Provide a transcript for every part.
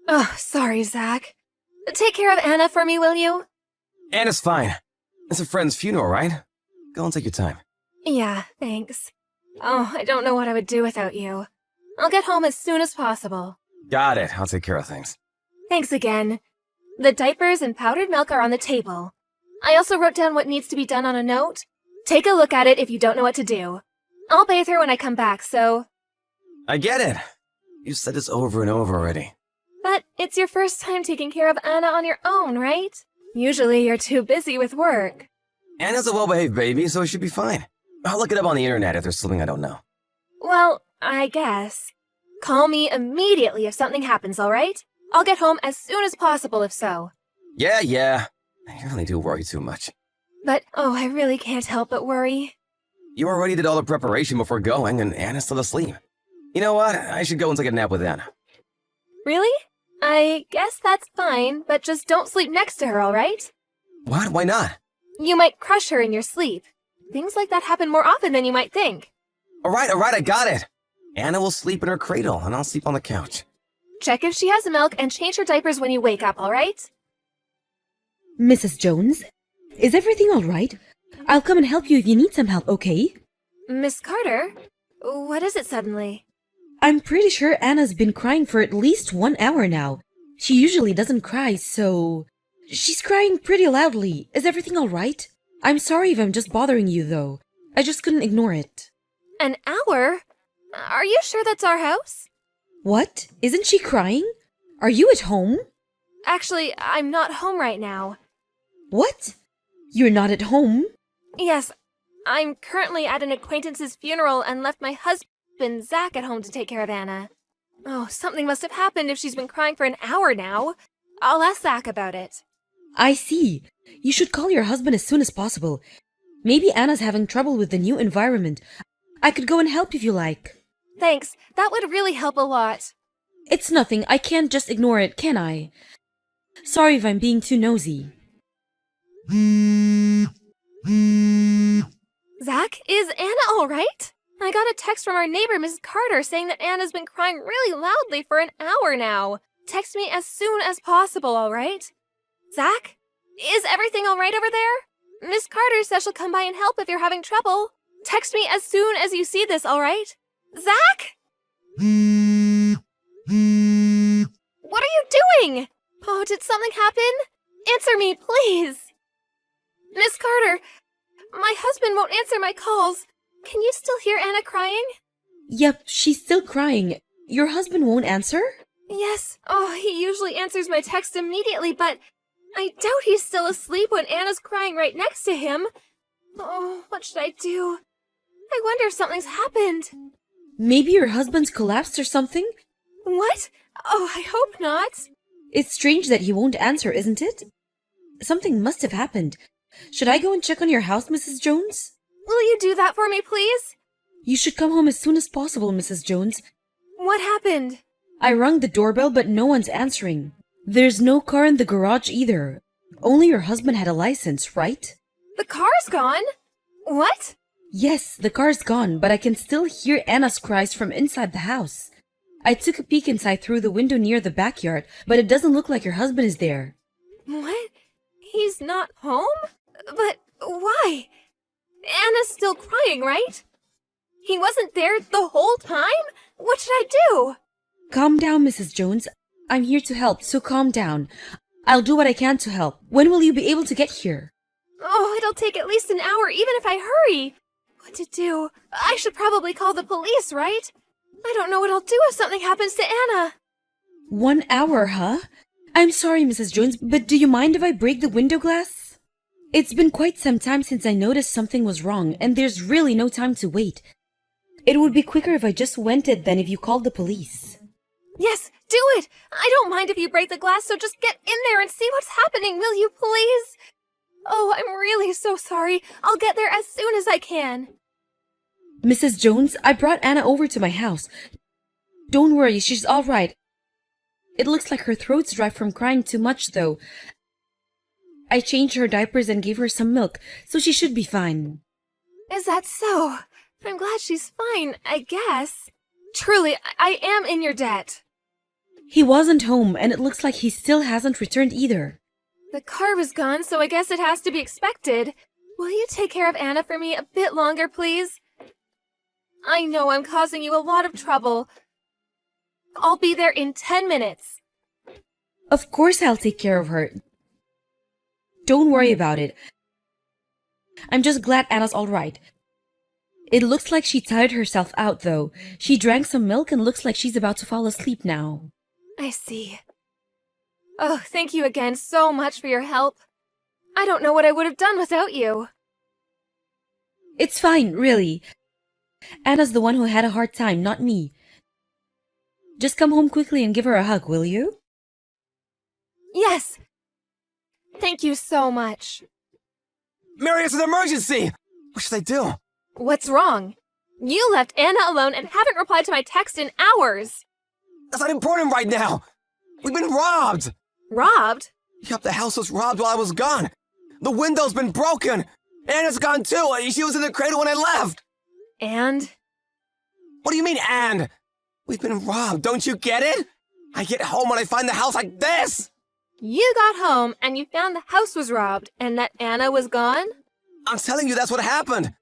Oh, sorry, Zach. Take care of Anna for me, will you? Anna's fine. It's a friend's funeral, right? Go and take your time. Yeah, thanks. Oh, I don't know what I would do without you. I'll get home as soon as possible. Got it. I'll take care of things. Thanks again. The diapers and powdered milk are on the table. I also wrote down what needs to be done on a note. Take a look at it if you don't know what to do. I'll bathe her when I come back, so... I get it. You said this over and over already. But it's your first time taking care of Anna on your own, right? Usually you're too busy with work. Anna's a well-behaved baby, so it should be fine. I'll look it up on the internet if there's something I don't know. Well, I guess. Call me immediately if something happens, alright? I'll get home as soon as possible if so. Yeah. You really do worry too much. But, oh, I really can't help but worry. You already did all the preparation before going, and Anna's still asleep. You know what? I should go and take a nap with Anna. Really? I guess that's fine, but just don't sleep next to her, alright? What? Why not? You might crush her in your sleep. Things like that happen more often than you might think. Alright, I got it. Anna will sleep in her cradle, and I'll sleep on the couch. Check if she has milk and change her diapers when you wake up, alright? Mrs. Jones, is everything all right? I'll come and help you if you need some help, okay? Miss Carter? What is it suddenly? I'm pretty sure Anna's been crying for at least 1 hour now. She usually doesn't cry, so... She's crying pretty loudly. Is everything all right? I'm sorry if I'm just bothering you, though. I just couldn't ignore it. An hour? Are you sure that's our house? What? Isn't she crying? Are you at home? Actually, I'm not home right now. What? You're not at home? Yes, I'm currently at an acquaintance's funeral and left my husband, Zach, at home to take care of Anna. Oh, something must have happened if she's been crying for an hour now. I'll ask Zach about it. I see. You should call your husband as soon as possible. Maybe Anna's having trouble with the new environment. I could go and help if you like. Thanks, that would really help a lot. It's nothing. I can't just ignore it, can I? Sorry if I'm being too nosy. Zach, is Anna all right? I got a text from our neighbor, Mrs. Carter, saying that Anna's been crying really loudly for an hour now. Text me as soon as possible, all right? Zach? Is everything all right over there? Miss Carter says she'll come by and help if you're having trouble. Text me as soon as you see this, all right? Zach? What are you doing? Oh, did something happen? Answer me, please. Miss Carter, my husband won't answer my calls. Can you still hear Anna crying? Yep, she's still crying. Your husband won't answer? Yes. Oh, he usually answers my text immediately, but I doubt he's still asleep when Anna's crying right next to him. Oh, what should I do? I wonder if something's happened. Maybe your husband's collapsed or something? What? Oh, I hope not. It's strange that he won't answer, isn't it? Something must have happened. Should I go and check on your house, Mrs. Jones? Will you do that for me, please? You should come home as soon as possible, Mrs. Jones. What happened? I rung the doorbell, but no one's answering. There's no car in the garage either. Only your husband had a license, right? The car's gone? What? Yes, the car's gone, but I can still hear Anna's cries from inside the house. I took a peek inside through the window near the backyard, but it doesn't look like your husband is there. What? He's not home? But why? Anna's still crying, right? He wasn't there the whole time? What should I do? Calm down, Mrs. Jones. I'm here to help, so calm down. I'll do what I can to help. When will you be able to get here? Oh, it'll take at least an hour, even if I hurry. What to do? I should probably call the police, right? I don't know what I'll do if something happens to Anna. 1 hour, huh? I'm sorry, Mrs. Jones, but do you mind if I break the window glass? It's been quite some time since I noticed something was wrong, and there's really no time to wait. It would be quicker if I just went it than if you called the police. Yes, do it! I don't mind if you break the glass, so just get in there and see what's happening, will you, please? Oh, I'm really so sorry. I'll get there as soon as I can. Mrs. Jones, I brought Anna over to my house. Don't worry, she's all right. It looks like her throat's dry from crying too much, though. I changed her diapers and gave her some milk, so she should be fine. Is that so? I'm glad she's fine, I guess. Truly, I am in your debt. He wasn't home, and it looks like he still hasn't returned either. The car was gone, so I guess it has to be expected. Will you take care of Anna for me a bit longer, please? I know I'm causing you a lot of trouble. I'll be there in 10 minutes. Of course I'll take care of her. Don't worry about it. I'm just glad Anna's all right. It looks like she tired herself out, though. She drank some milk and looks like she's about to fall asleep now. I see. Oh, thank you again so much for your help. I don't know what I would have done without you. It's fine, really. Anna's the one who had a hard time, not me. Just come home quickly and give her a hug, will you? Yes. Thank you so much. Mary, it's an emergency! What should I do? What's wrong? You left Anna alone and haven't replied to my text in hours. That's not important right now! We've been robbed! Robbed? Yup, the house was robbed while I was gone. The window's been broken. Anna's gone too. She was in the cradle when I left. And? What do you mean, and? We've been robbed, don't you get it? I get home and I find the house like this. You got home and you found the house was robbed and that Anna was gone? I'm telling you, that's what happened.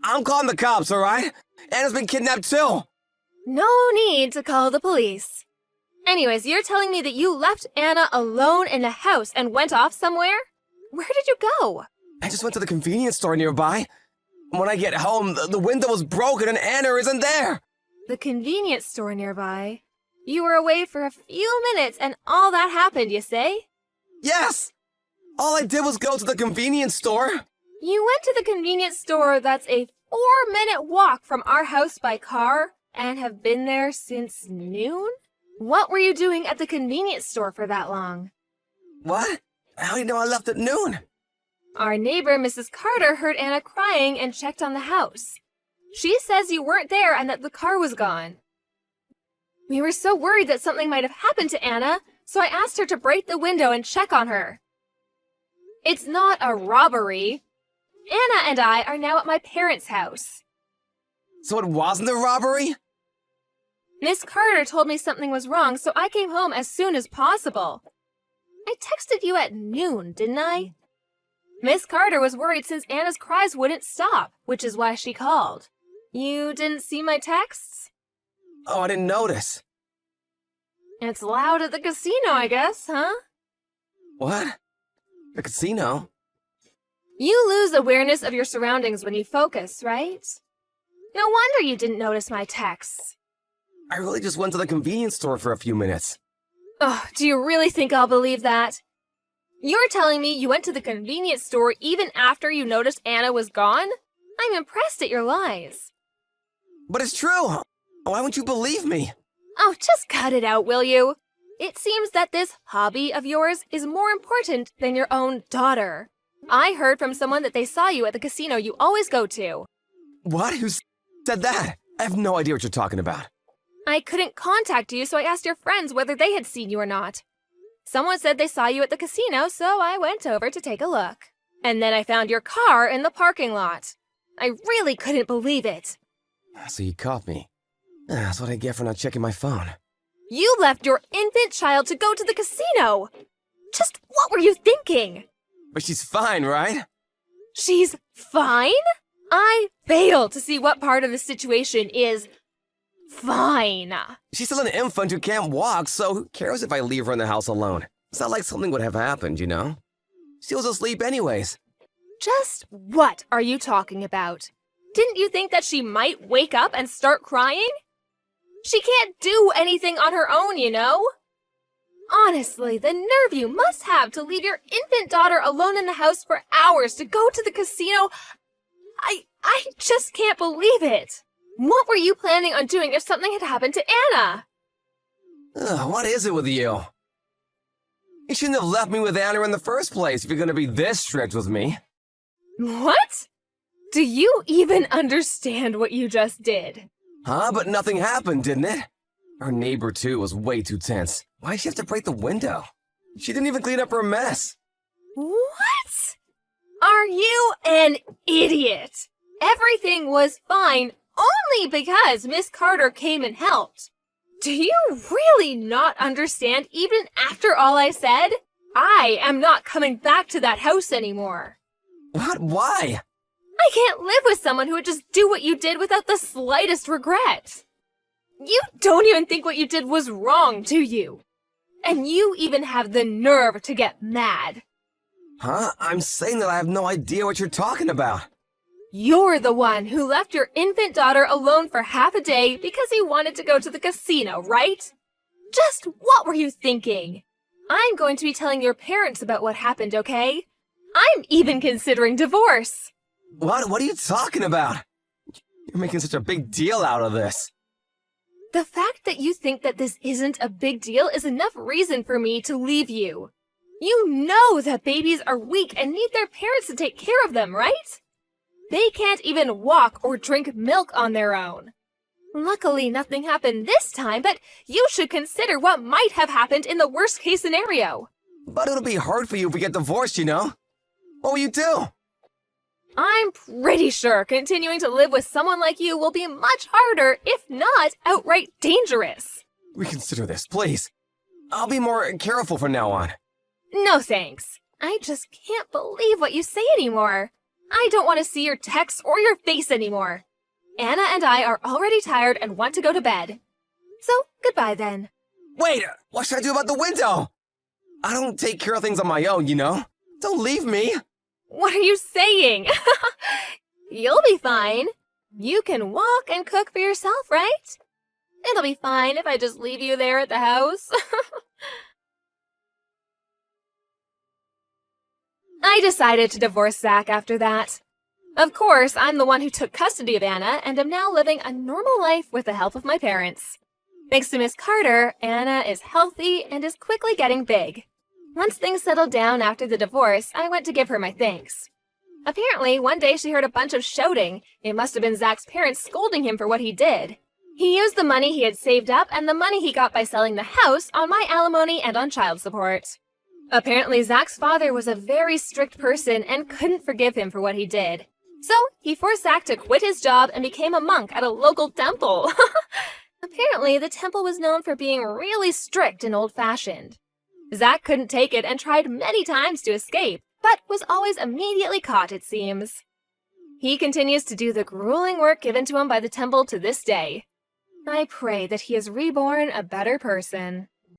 I'm calling the cops, alright? Anna's been kidnapped too. No need to call the police. Anyways, you're telling me that you left Anna alone in the house and went off somewhere? Where did you go? I just went to the convenience store nearby. When I get home, the window was broken and Anna isn't there. The convenience store nearby? You were away for a few minutes and all that happened, you say? Yes! All I did was go to the convenience store. You went to the convenience store that's a 4-minute walk from our house by car and have been there since noon? What were you doing at the convenience store for that long? What? How do you know I left at noon? Our neighbor, Mrs. Carter, heard Anna crying and checked on the house. She says you weren't there and that the car was gone. We were so worried that something might have happened to Anna, so I asked her to break the window and check on her. It's not a robbery. Anna and I are now at my parents' house. So it wasn't a robbery? Miss Carter told me something was wrong, so I came home as soon as possible. I texted you at noon, didn't I? Miss Carter was worried since Anna's cries wouldn't stop, which is why she called. You didn't see my texts? Oh, I didn't notice. It's loud at the casino, I guess, huh? What? The casino? You lose awareness of your surroundings when you focus, right? No wonder you didn't notice my texts. I really just went to the convenience store for a few minutes. Oh, do you really think I'll believe that? You're telling me you went to the convenience store even after you noticed Anna was gone? I'm impressed at your lies. But it's true. Why won't you believe me? Oh, just cut it out, will you? It seems that this hobby of yours is more important than your own daughter. I heard from someone that they saw you at the casino you always go to. What? Who said that? I have no idea what you're talking about. I couldn't contact you, so I asked your friends whether they had seen you or not. Someone said they saw you at the casino, so I went over to take a look. And then I found your car in the parking lot. I really couldn't believe it. So you caught me. That's what I get for not checking my phone. You left your infant child to go to the casino! Just what were you thinking? But she's fine, right? She's fine? I fail to see what part of the situation is fine. She's still an infant who can't walk, so who cares if I leave her in the house alone? It's not like something would have happened, you know? She was asleep anyways. Just what are you talking about? Didn't you think that she might wake up and start crying? She can't do anything on her own, you know? Honestly, the nerve you must have to leave your infant daughter alone in the house for hours to go to the casino. I just can't believe it. What were you planning on doing if something had happened to Anna? Ugh, what is it with you? You shouldn't have left me with Anna in the first place if you're gonna be this strict with me. What? Do you even understand what you just did? Huh? But nothing happened, didn't it? Our neighbor, too, was way too tense. Why'd she have to break the window? She didn't even clean up her mess. What? Are you an idiot? Everything was fine only because Miss Carter came and helped. Do you really not understand even after all I said? I am not coming back to that house anymore. What? Why? I can't live with someone who would just do what you did without the slightest regret. You don't even think what you did was wrong, do you? And you even have the nerve to get mad. Huh? I'm saying that I have no idea what you're talking about. You're the one who left your infant daughter alone for half a day because he wanted to go to the casino, right? Just what were you thinking? I'm going to be telling your parents about what happened, okay? I'm even considering divorce. What are you talking about? You're making such a big deal out of this. The fact that you think that this isn't a big deal is enough reason for me to leave you. You know that babies are weak and need their parents to take care of them, right? They can't even walk or drink milk on their own. Luckily, nothing happened this time, but you should consider what might have happened in the worst-case scenario. But it'll be hard for you if we get divorced, you know? What will you do? I'm pretty sure continuing to live with someone like you will be much harder, if not outright dangerous. Reconsider this, please. I'll be more careful from now on. No thanks. I just can't believe what you say anymore. I don't want to see your texts or your face anymore. Anna and I are already tired and want to go to bed. So, goodbye then. Wait, what should I do about the window? I don't take care of things on my own, you know? Don't leave me. What are you saying? You'll be fine. You can walk and cook for yourself, right? It'll be fine if I just leave you there at the house. I decided to divorce Zach after that. Of course, I'm the one who took custody of Anna and am now living a normal life with the help of my parents. Thanks to Miss Carter, Anna is healthy and is quickly getting big. Once things settled down after the divorce, I went to give her my thanks. Apparently, one day she heard a bunch of shouting. It must have been Zach's parents scolding him for what he did. He used the money he had saved up and the money he got by selling the house on my alimony and on child support. Apparently, Zach's father was a very strict person and couldn't forgive him for what he did. So, he forced Zach to quit his job and became a monk at a local temple. Apparently, the temple was known for being really strict and old-fashioned. Zach couldn't take it and tried many times to escape, but was always immediately caught, it seems. He continues to do the grueling work given to him by the temple to this day. I pray that he is reborn a better person.